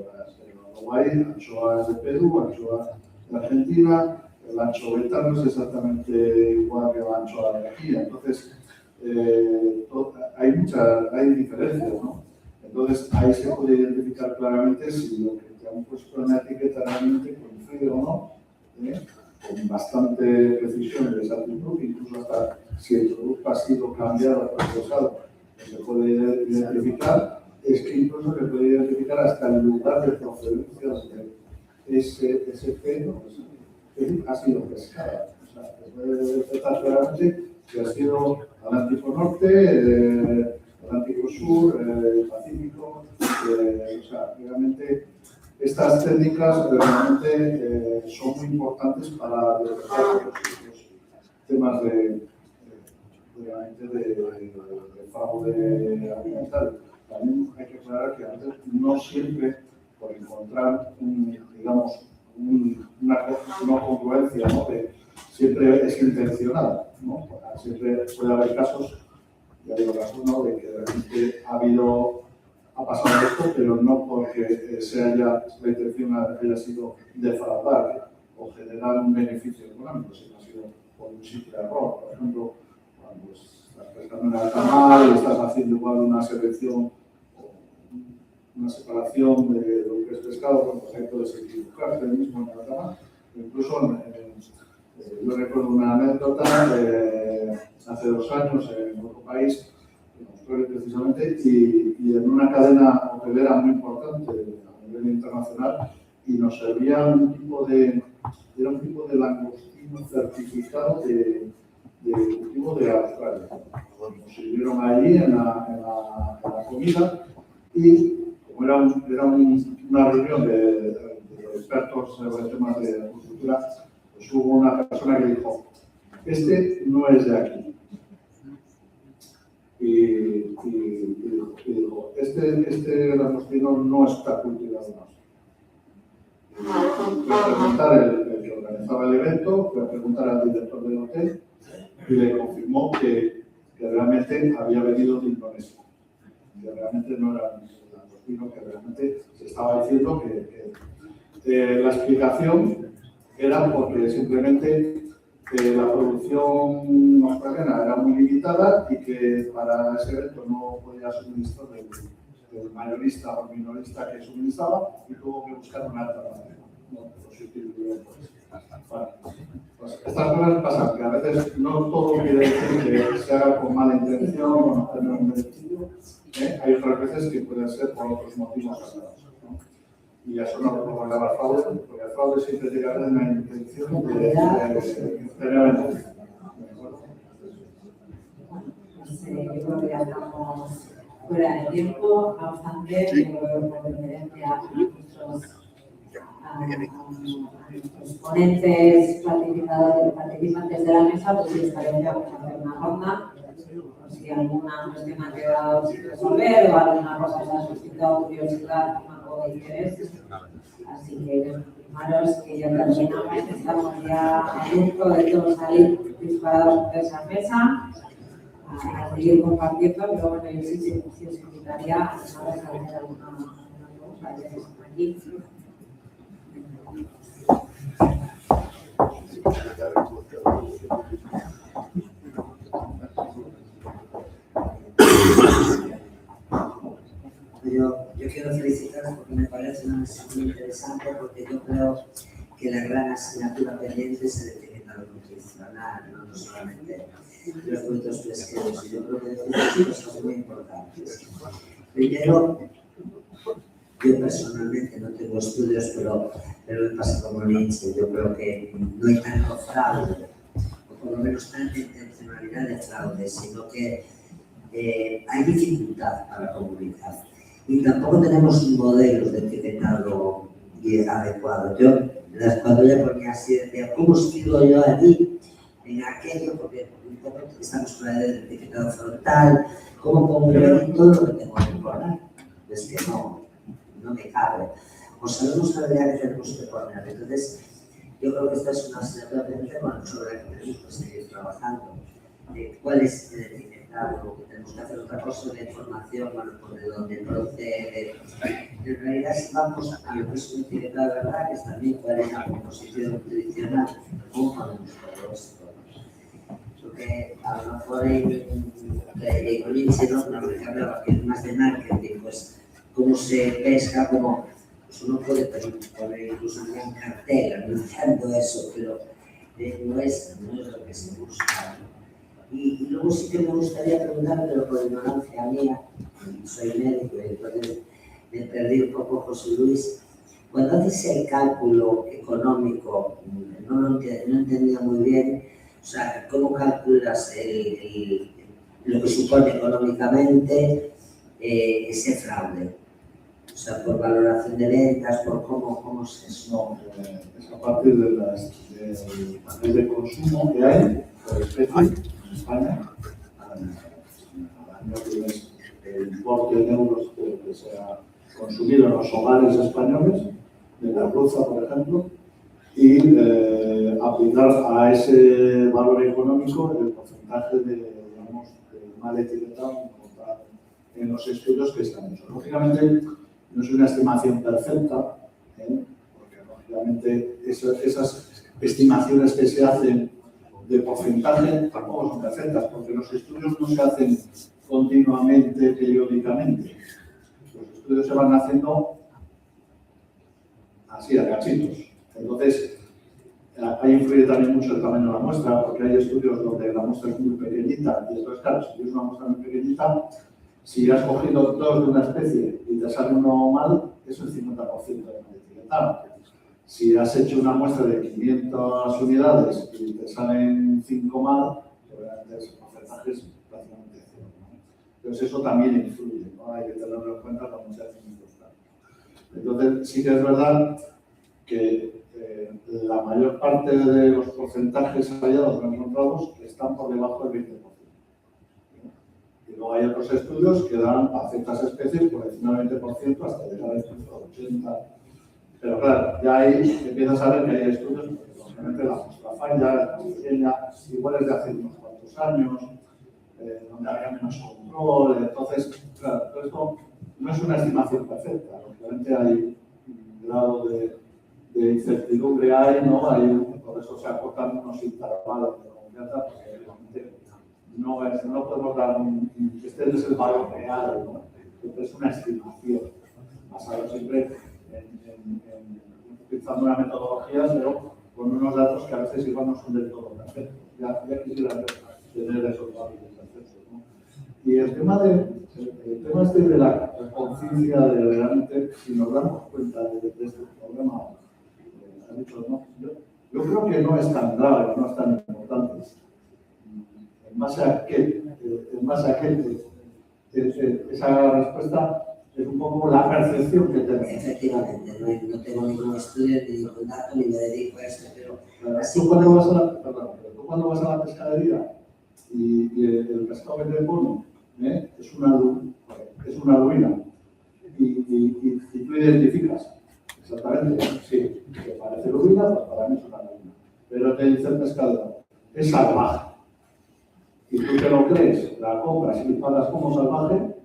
luego hay anchoas de Perú, anchoas de Argentina, el anchoveta no es exactamente igual que la anchoa de aquí, entonces hay diferencias, ¿no? Entonces ahí se puede identificar claramente si lo que te han puesto en la etiqueta realmente coincide o no, con bastante precisión y exactitud, incluso hasta si el producto ha sido cambiado o procesado, se puede identificar, es que incluso se puede identificar hasta el lugar de procedencia de ese pez que ha sido pescado. O sea, se puede detectar claramente si ha sido Atlántico Norte, Atlántico Sur, Pacífico, o sea, realmente estas técnicas realmente son muy importantes para detectar los temas de fraude alimentario. También hay que aclarar que antes no siempre, por encontrar una no congruencia, ¿no? Siempre es intencionada, ¿no? Siempre puede haber casos, ya digo casos, ¿no? De que realmente ha pasado esto, pero no porque la intención haya sido defraudar o generar un beneficio económico, sino ha sido por un simple error. Por ejemplo, cuando estás pescando en alta mar y estás haciendo igual una selección o una separación de lo que es pescado, pues ahí puedes equivocarte mismo en alta mar. Incluso yo recuerdo una anécdota hace 2 años en otro país, en Australia precisamente, y en una cadena hotelera muy importante a nivel internacional, y nos servían un tipo de langostino certificado de cultivo de Australia. Nos sirvieron allí en la comida y como era una reunión de expertos sobre temas de agricultura, pues hubo una persona que dijo, este no es de aquí. Y dijo, este langostino no está cultivado más. Fue a preguntar el que organizaba el evento, fue a preguntar al director del hotel y le confirmó que realmente había venido de Indonesia. Que realmente no era el langostino, que realmente se estaba diciendo que la explicación era porque simplemente la producción australiana era muy limitada y que para ese evento no podía suministrar del mayorista o minorista que suministraba y tuvo que buscar una alternativa. No, sustituyó, bueno, pues estas cosas pasan, que a veces no todo quiere decir que se haga con mala intención o no tener un beneficio. Hay otras veces que pueden ser por otros motivos sagrados, ¿no? Y eso no lo podemos llamar fraude, porque el fraude siempre tiene que haber una intención de tener beneficio. Yo creo que ya estamos fuera de tiempo, no obstante, por referencia a nuestros ponentes participantes de la mesa, pues sí, estaría bien hacer una ronda. Si alguna cuestión ha quedado sin resolver o alguna cosa se ha suscitado curiosidad o interés. Así que confirmaros que ya terminamos, estamos ya a punto de todos salir disparados de esa mesa. A seguir compartiendo, pero bueno, yo sí os invitaría a hacer alguna pregunta que están aquí. Yo quiero felicitaros porque me parece una sesión muy interesante, porque yo creo que la gran asignatura pendiente es el etiquetado nutricional, no solamente los productos pesqueros. Y yo creo que decir cosas muy importantes. Primero, yo personalmente no tengo estudios, pero me pasa como Nietzsche. Yo creo que no hay tanto fraude, o por lo menos tanta intencionalidad de fraude, sino que hay dificultad para comunicar. Y tampoco tenemos un modelo de etiquetado adecuado. Cuando ella ponía así, decía, ¿cómo escribo yo allí en aquello? Porque estamos con el etiquetado frontal, ¿cómo pongo yo todo lo que tengo que poner? Es que no me cabe. O sabemos la realidad que tenemos que poner. Entonces, yo creo que esta es una asignatura pendiente sobre la que tenemos que seguir trabajando. ¿Cuál es el etiquetado? Tenemos que hacer otra cosa de información, bueno, pues de dónde procede. En realidad, si vamos a lo que es un etiquetado de verdad, que es también cuál es la composición nutricional, ¿cómo podemos todo esto? Porque a lo mejor con Nietzsche, ¿no? Que hablaba que es más de marketing, pues cómo se pesca, como pues uno puede poner incluso una gran cartel anunciando eso, pero no es lo que se busca. Y luego sí que me gustaría preguntar, pero por ignorancia mía, soy médico y entonces me perdí un poco, José Luis, cuando haces el cálculo económico, no entendía muy bien, o sea, ¿cómo calculas lo que supone económicamente ese fraude? O sea, por valoración de ventas, por cómo es eso. Es a partir de las de consumo que hay por especie en España. Al año tienes el importe en euros que se ha consumido en los hogares españoles, de la ruza, por ejemplo, y aplicar a ese valor económico el porcentaje de mal etiquetado en los estudios que se han hecho. Lógicamente, no es una estimación perfecta, porque lógicamente esas estimaciones que se hacen de porcentaje tampoco son perfectas, porque los estudios no se hacen continuamente, periódicamente. Los estudios se van haciendo así, a cachitos. Entonces, ahí influye también mucho el tamaño de la muestra, porque hay estudios donde la muestra es muy pequeñita, y entonces, claro, si es una muestra muy pequeñita, si has cogido dos de una especie y te sale uno mal, es el 50% de mal etiquetado. Si has hecho una muestra de 500 unidades y te salen 5 mal, obviamente ese porcentaje es prácticamente cero, ¿no? Entonces eso también influye, ¿no? Hay que tenerlo en cuenta cuando se hacen estos datos. Entonces sí que es verdad que la mayor parte de los porcentajes hallados o encontrados están por debajo del 20%. Y luego hay otros estudios que dan a ciertas especies por encima del 20% hasta llegar al 80%. Pero claro, ya ahí empiezas a ver que hay estudios, porque obviamente la muestra falla, es pequeña, igual es de hace unos cuantos años, donde había menos control. Entonces, claro, todo esto no es una estimación perfecta. Obviamente hay un grado de incertidumbre, por eso se acortan unos intervalos de confianza, porque realmente no podemos dar este es el valor real, ¿no? es una estimación, basada siempre utilizando una metodología, pero con unos datos que a veces igual no son del todo perfectos. Ya quisiera tener esos datos perfectos, ¿no? Y el tema este de la conciencia de realmente, si nos damos cuenta de este problema, ha dicho, ¿no? Yo creo que no es tan grave, no es tan importante. En base a qué, esa respuesta es un poco la percepción que tenemos. Efectivamente, no tengo ningún estudio, ni ningún dato, ni me dedico a esto, pero Tú cuando vas a la pescadería y el pescado que te pone es una lubina y tú identificas exactamente, sí, que parece lubina, pues para mí es una lubina. Pero te dice el pescador, es salvaje. Y tú te lo crees, la compras y pagas como salvaje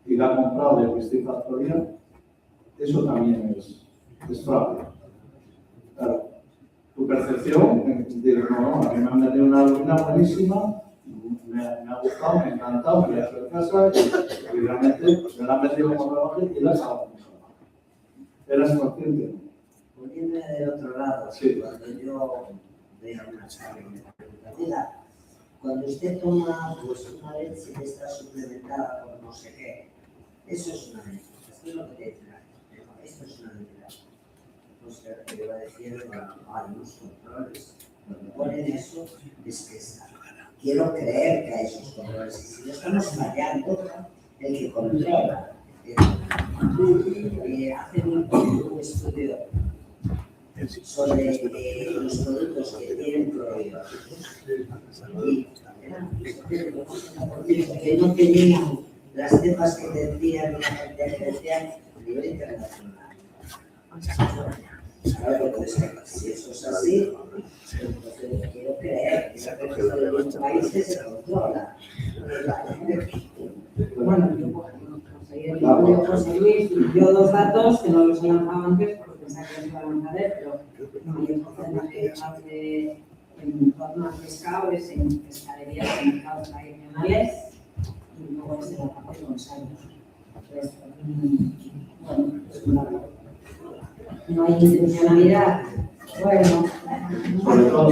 y la has comprado de piscifactoría, eso también es fraude. Claro, tu percepción, no, a mí me han metido una lubina buenísima, me ha gustado, me ha encantado, me la he hecho en casa y realmente me la han metido como salvaje y la he sacado como salvaje. ¿Eras consciente? poniéndome del otro lado, Sí. cuando yo veo una charla y me preguntan, mira, cuando usted toma pues, una leche que está suplementada por no sé qué, eso es una mentira. Esto es lo que te dice la gente. No, esto es una mentira. Pues que yo voy a decir, bueno, hay unos controles. Cuando ponen eso, es que está. Quiero creer que hay esos controles. Y si no estamos fallando, el que controla. Hacen un estudio sobre los productos que tienen prohibidos y que no tenían las cepas que tendrían una cantidad que decían a nivel internacional. Claro, entonces, si eso es así, entonces quiero creer que en los países se controla. Bueno, yo conseguí el estudio de José Luis y dio dos datos que no los he lanzado antes porque pensaba que los iba a lanzar él, pero el mayor porcentaje en torno al pescado es en pescaderías en mercados tradicionales y luego es en la parte de conservas. Entonces, bueno, es una no hay intencionalidad. Bueno, Sobre todo,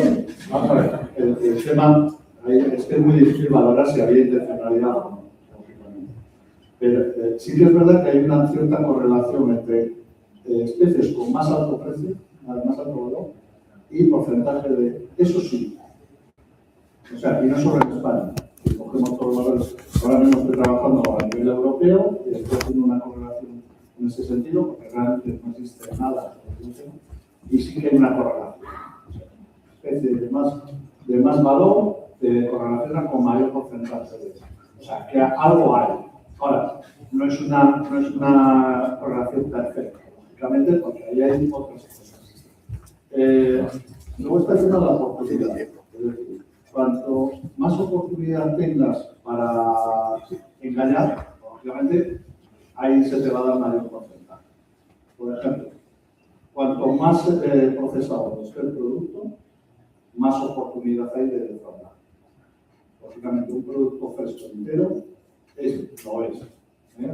vamos a ver, el tema es que es muy difícil valorar si había intencionalidad o no, lógicamente. Pero sí que es verdad que hay una cierta correlación entre especies con más alto precio, más alto valor, y porcentaje de. Eso sí. O sea, y no solo en España. Si cogemos todos los valores, ahora mismo estoy trabajando a nivel europeo y estoy haciendo una correlación en ese sentido, porque realmente no existe nada. Y sí que hay una correlación. O sea, especies de más valor se correlacionan con mayor porcentaje de eso. O sea, que algo hay. Ahora, no es una correlación perfecta, lógicamente, porque ahí hay otras cosas. Luego está el tema de la oportunidad. Es decir, cuanto más oportunidad tengas para engañar, lógicamente, ahí se te va a dar mayor porcentaje. Por ejemplo, cuanto más procesado esté el producto, más oportunidad hay de defraudar. Lógicamente, un producto fresco entero no es.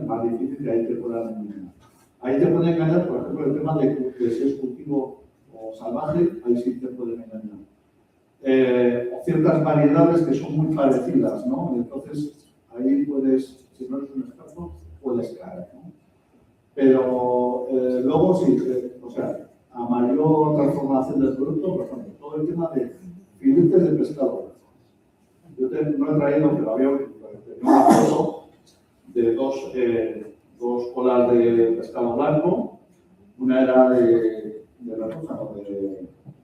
Más difícil que ahí te puedan engañar. Ahí te pueden engañar, por ejemplo, el tema de si es cultivo o salvaje, ahí sí te pueden engañar. O ciertas variedades que son muy parecidas, ¿no? Entonces, ahí puedes, si no eres un experto, puedes caer, ¿no? Pero luego sí, o sea, a mayor transformación del producto, por ejemplo, todo el tema de filetes de pescado. Yo no he traído, pero había una foto de dos colas de pescado blanco. Una era de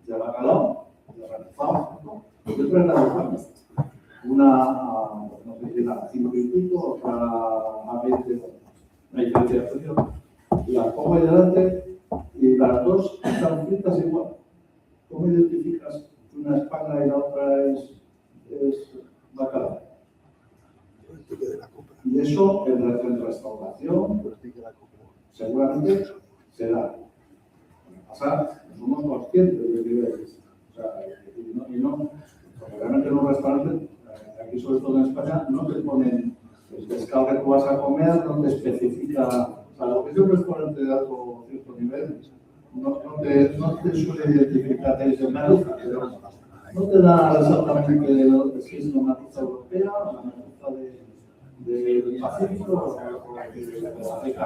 bacalao, de ranizado, ¿no? Y otra era de carne. Una, no sé si era a 5 y pico, otra a 20, una diferencia de precio. Y las pongo ahí delante y las dos están fritas igual. ¿Cómo identificas que una es panga y la otra es bacalao? Y eso en restauración seguramente se da. Pasa, somos conscientes de que o sea, y no, porque realmente en los restaurantes, aquí sobre todo en España, no te ponen el pescado que tú vas a comer no te especifica, o sea, lo que es un restaurante de alto cierto nivel, no te suele identificar que es de merluza, pero no te da exactamente si es una merluza europea, una merluza del Pacífico o de África.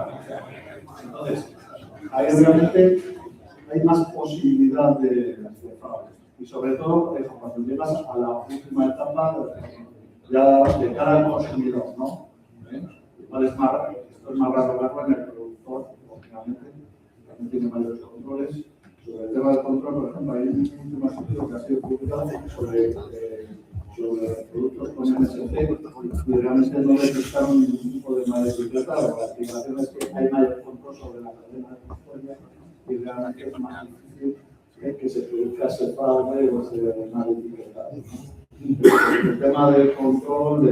Entonces, ahí obviamente hay más posibilidad de fraude. Y sobre todo, cuando llegas a la última etapa, ya de cara al consumidor, ¿no? Igual esto es más raro verlo en el productor, obviamente, también tiene mayores controles. Sobre el tema del control, por ejemplo, hay un último estudio que ha sido publicado sobre productos con MSC y realmente no detectaron ningún tipo de modificación. La explicación es que hay mayor control sobre la cadena de custodia y realmente es más difícil que se produzca ese fraude o ese modificación. El tema del control,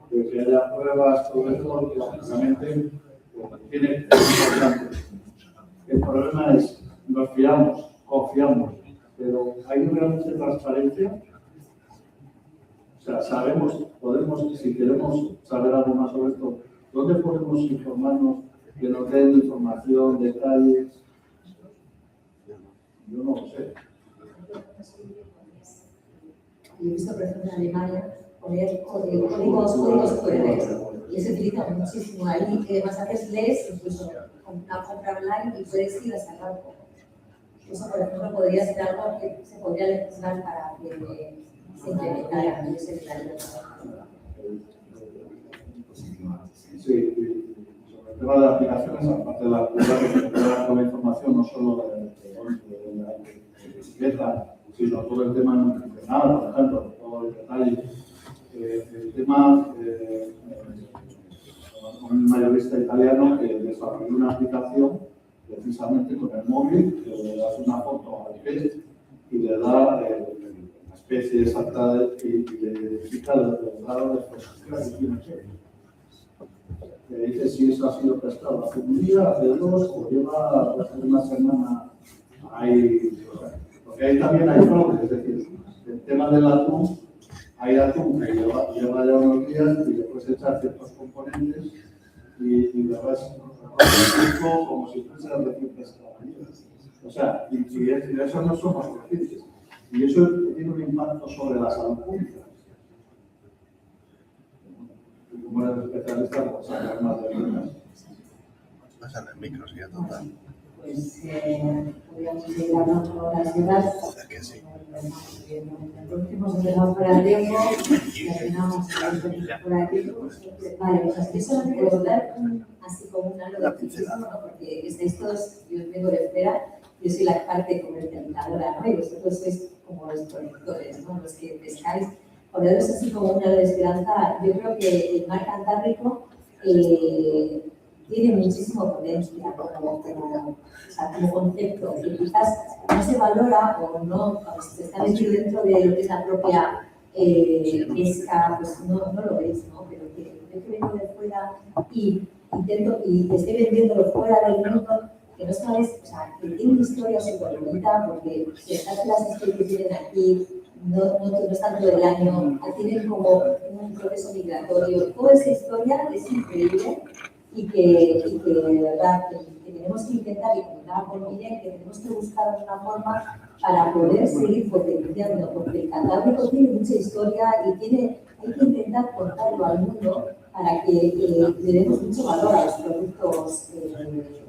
de que haya pruebas, todo eso, lógicamente, tiene que ser importante. El problema es, nos fiamos, confiamos, pero ¿hay realmente transparencia? O sea, si queremos saber algo más sobre esto, ¿dónde podemos informarnos que nos den información, detalles? Yo no lo sé. Yo he visto, por ejemplo, en Alemania poner códigos QR y se utiliza muchísimo ahí. Además, haces lees incluso con una compra online y puedes ir a sacar cosas. Eso, por ejemplo, podría ser algo que se podría legislar para que se implementara en ese escenario. Sí, sobre el tema de las aplicaciones, aparte de la actividad que se puede dar con la información, no solo de la etiqueta, sino todo el tema nutricional, por ejemplo, todo el detalle. El tema, un mayorista italiano que desarrolló una aplicación precisamente con el móvil, que le das una foto al pez y le da la especie exacta y le identifica el grado de exposición que tiene que. Le dice si eso ha sido pescado hace un día, hace dos, o lleva una semana ahí. Porque ahí también hay fraude, es decir, el tema del atún, hay atún que lleva ya unos días y le puedes echar ciertos componentes y le vas como si fuese a decir pescado. O sea, y eso no somos conscientes. Y eso tiene un impacto sobre la salud pública. Como eres especialista, pues hablar más de eso. Pasan el micro, sí, total. Pues podríamos seguir hablando horas y horas. Que sí. Hemos empezado por el tiempo, terminamos por aquí. Vale, pues así solamente recordar así como un halo de optimismo, ¿no? Porque estáis todos, yo vengo de fuera, yo soy la parte comercializadora, ¿no? Y vosotros sois como los productores, ¿no? Los que pescáis. Por eso así como un halo de esperanza, yo creo que el mar Cantábrico tiene muchísimo potencia como concepto, que quizás no se valora o no, cuando se está metido dentro de lo que es la propia pesca, pues no lo veis, ¿no? Pero que yo que vengo de fuera y intento y estoy vendiéndolo fuera del mundo, que no sabes, o sea, que tiene una historia súper bonita, porque si estas las especies que tienen aquí no están todo el año, tienen como un proceso migratorio, toda esa historia es increíble. Y que de verdad que tenemos que intentar, y comentaba por Miguel, que tenemos que buscar una forma para poder seguir potenciando, porque el Cantábrico tiene mucha historia y hay que intentar contarlo al mundo para que le demos mucho valor a los productos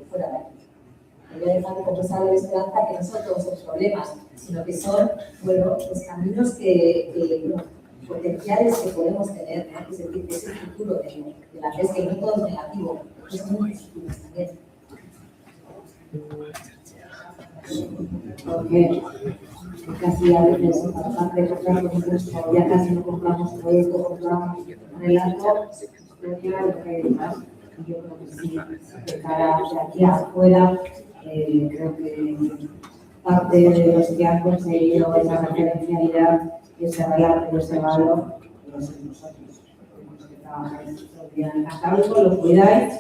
fuera de aquí. Voy a dejar como esa esperanza que no son todos los problemas, sino que son, bueno, los caminos potenciales que podemos tener, ¿no? Es decir, que es el futuro de la pesca y no todo es negativo, es muy positivo también. Porque casi a veces bastante de comprar productos, ya casi no compramos productos, compramos relato, creo que era lo que hay detrás. Y yo creo que sí, de cara de aquí afuera, creo que parte de los que han conseguido esa referencialidad, ese relato y ese valor, lo sois nosotros. Los que trabajáis todo el día en el Cantábrico, lo cuidáis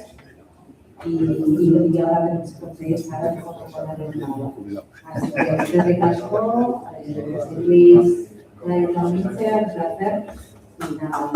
y ahora tenemos que conseguir saber cómo ponerlo en valor. Así que desde Casco, desde Luis, desde la un placer y nada.